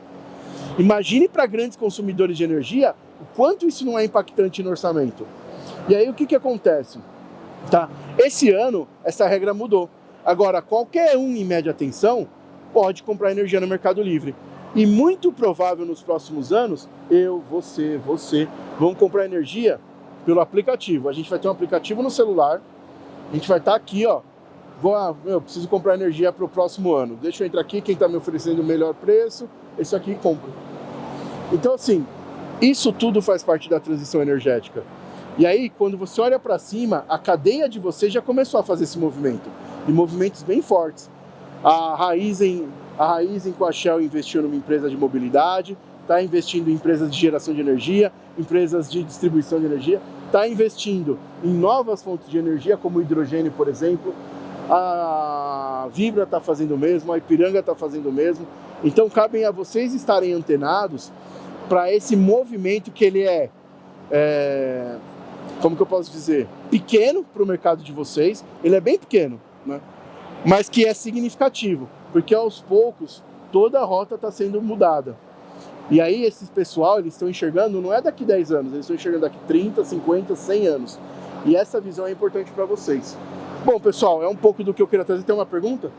S1: Imagine para grandes consumidores de energia o quanto isso não é impactante no orçamento. E aí o que acontece? Tá? Esse ano, essa regra mudou. Agora, qualquer um em média tensão pode comprar energia no Mercado Livre. E muito provável nos próximos anos, você, vão comprar energia pelo aplicativo. A gente vai ter um aplicativo no celular, a gente vai estar aqui, ó, eu preciso comprar energia para o próximo ano. Deixa eu entrar aqui, quem está me oferecendo o melhor preço, esse aqui compra. Então assim, isso tudo faz parte da transição energética. E aí, quando você olha para cima, a cadeia de vocês já começou a fazer esse movimento. E movimentos bem fortes. A Raízen com a Shell investiu numa empresa de mobilidade, está investindo em empresas de geração de energia, empresas de distribuição de energia. está investindo em novas fontes de energia, como o hidrogênio, por exemplo. A Vibra está fazendo o mesmo, a Ipiranga está fazendo o mesmo. Então, cabem a vocês estarem antenados para esse movimento que ele como que eu posso dizer, pequeno para o mercado de vocês. Ele é bem pequeno, né? Mas que é significativo, porque aos poucos toda a rota está sendo mudada. E aí esse pessoal, eles estão enxergando, não é daqui 10 anos, eles estão enxergando daqui 30, 50, 100 anos. E essa visão é importante para vocês. Bom, pessoal, é um pouco do que eu queria trazer. Tem uma pergunta?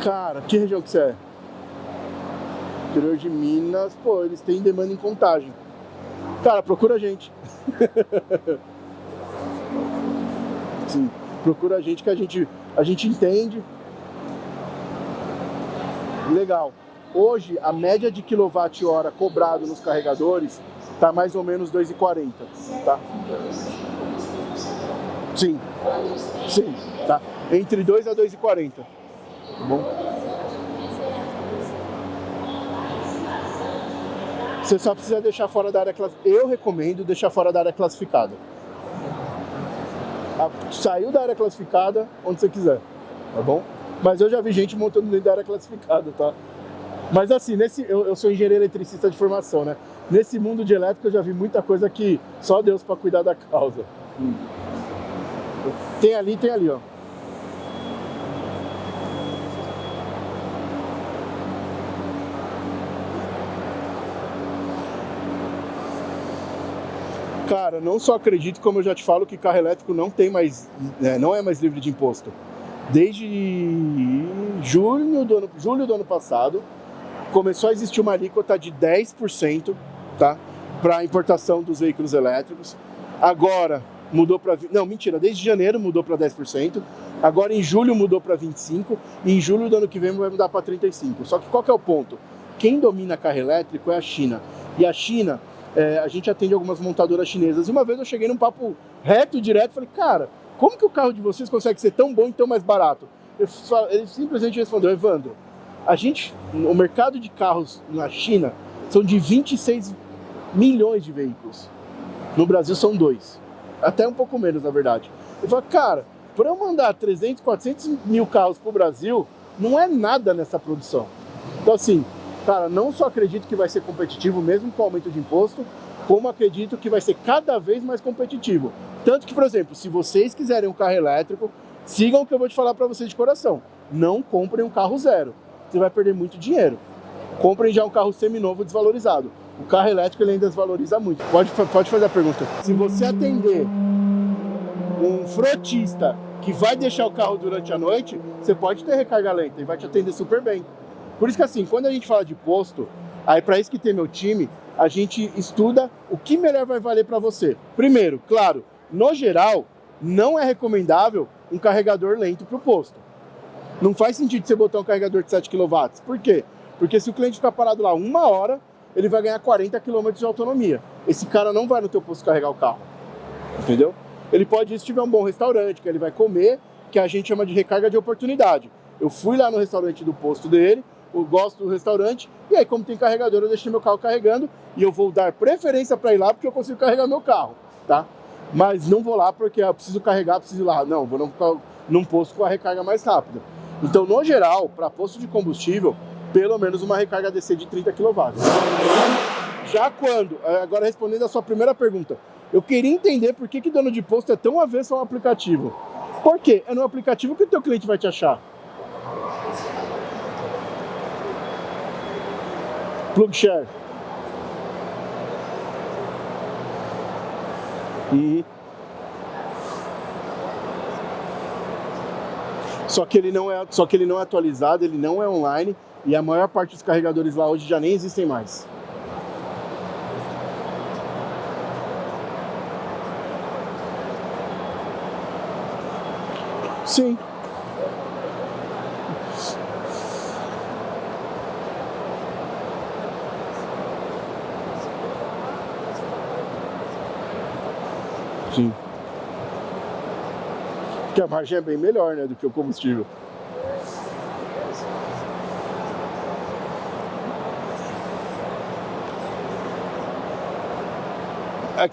S1: Cara, que região que você é? Interior de Minas. Pô, eles têm demanda em Contagem. Cara, procura a gente. Sim, procura a gente que a gente entende. Legal. Hoje, a média de quilowatt-hora cobrado nos carregadores está mais ou menos 2,40, tá? Sim, sim, tá? Entre 2 a 2,40, tá bom? Você só precisa deixar fora da área classificada. Eu recomendo deixar fora da área classificada. Saiu da área classificada, onde você quiser, tá bom? Mas eu já vi gente montando dentro da área classificada, tá? Mas assim, eu sou engenheiro eletricista de formação, né? Nesse mundo de elétrica eu já vi muita coisa que só Deus para cuidar da causa. Tem ali, ó. Cara, não só acredito, como eu já te falo, que carro elétrico não tem mais, não é mais livre de imposto. Desde julho do ano passado, começou a existir uma alíquota de 10%, tá? Para a importação dos veículos elétricos. Agora mudou para... Não, mentira, desde janeiro mudou para 10%. Agora em julho mudou para 25%. E em julho do ano que vem vai mudar para 35%. Só que qual que é o ponto? Quem domina carro elétrico é a China. E a China, a gente atende algumas montadoras chinesas. E uma vez eu cheguei num papo reto e direto e falei, cara, como que o carro de vocês consegue ser tão bom e tão mais barato? Ele simplesmente respondeu, Evandro, o mercado de carros na China são de 26 milhões de veículos. No Brasil são 2. Até um pouco menos, na verdade. Ele falou, cara, para eu mandar 300, 400 mil carros para o Brasil, não é nada nessa produção. Então assim, cara, não só acredito que vai ser competitivo, mesmo com o aumento de imposto, como acredito que vai ser cada vez mais competitivo. Tanto que, por exemplo, se vocês quiserem um carro elétrico, sigam o que eu vou te falar para vocês de coração. Não comprem um carro zero. Você vai perder muito dinheiro. Comprem já um carro seminovo desvalorizado. O carro elétrico ele ainda desvaloriza muito. Pode fazer a pergunta. Se você atender um frotista que vai deixar o carro durante a noite, você pode ter recarga lenta e vai te atender super bem. Por isso que assim, quando a gente fala de posto, aí para isso que tem meu time, a gente estuda o que melhor vai valer para você. Primeiro, claro, no geral, não é recomendável um carregador lento para o posto. Não faz sentido você botar um carregador de 7 kW. Por quê? Porque se o cliente ficar parado lá 1 hora, ele vai ganhar 40 km de autonomia. Esse cara não vai no teu posto carregar o carro. Entendeu? Ele pode ir se tiver um bom restaurante, que ele vai comer, que a gente chama de recarga de oportunidade. Eu fui lá no restaurante do posto dele, eu gosto do restaurante, e aí como tem carregador, eu deixei meu carro carregando, e eu vou dar preferência para ir lá, porque eu consigo carregar meu carro, tá? Mas não vou lá porque eu preciso carregar, preciso ir lá. Não, vou num posto com a recarga mais rápida. Então, no geral, para posto de combustível, pelo menos uma recarga DC de 30 kW. Já quando, agora respondendo a sua primeira pergunta, eu queria entender por que dono de posto é tão avesso ao aplicativo. Por quê? É no aplicativo que o teu cliente vai te achar. PlugShare. Só que ele não é atualizado, ele não é online e a maior parte dos carregadores lá hoje já nem existem mais. Sim. Sim. Que a margem é bem melhor, né, do que o combustível. É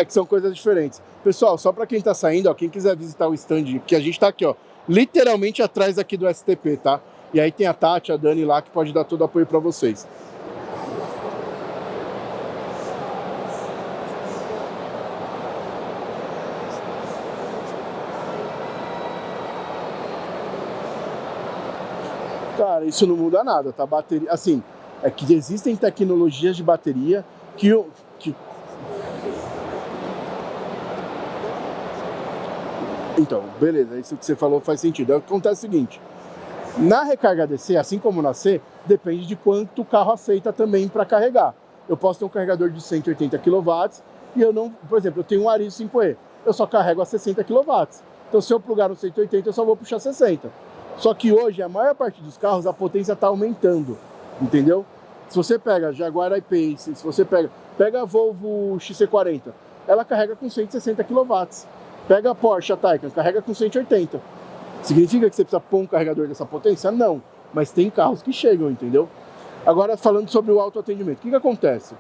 S1: que são coisas diferentes. Pessoal, só para quem tá saindo, ó, quem quiser visitar o stand, que a gente tá aqui, ó, literalmente atrás aqui do STP, tá? E aí tem a Tati, a Dani lá, que pode dar todo o apoio para vocês. Cara, isso não muda nada, tá? Bateria, assim, é que existem tecnologias de bateria que Então, beleza, isso que você falou faz sentido. Acontece o seguinte, na recarga DC, assim como na C, depende de quanto o carro aceita também para carregar. Eu posso ter um carregador de 180 kW e eu não, por exemplo, eu tenho um Arizo 5E, eu só carrego a 60 kW. Então se eu plugar no 180, eu só vou puxar 60. Só que hoje, a maior parte dos carros, a potência está aumentando, entendeu? Se você pega Jaguar I-Pace, se você pega a Volvo XC40, ela carrega com 160 kW. Pega a Porsche, a Taycan, carrega com 180. Significa que você precisa pôr um carregador dessa potência? Não, mas tem carros que chegam, entendeu? Agora, falando sobre o autoatendimento, o que acontece?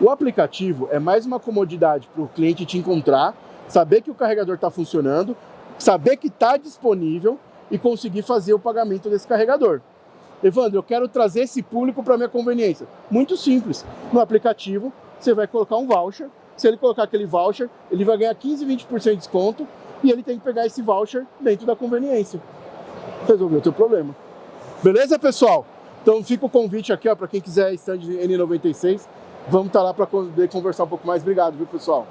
S1: O aplicativo é mais uma comodidade para o cliente te encontrar, saber que o carregador está funcionando, saber que está disponível e conseguir fazer o pagamento desse carregador. Evandro, eu quero trazer esse público para minha conveniência. Muito simples. No aplicativo, você vai colocar um voucher. Se ele colocar aquele voucher, ele vai ganhar 15, 20% de desconto e ele tem que pegar esse voucher dentro da conveniência. Resolveu o teu problema. Beleza, pessoal? Então fica o convite aqui, ó, para quem quiser stand N96. Vamos estar lá para poder conversar um pouco mais. Obrigado, viu, pessoal?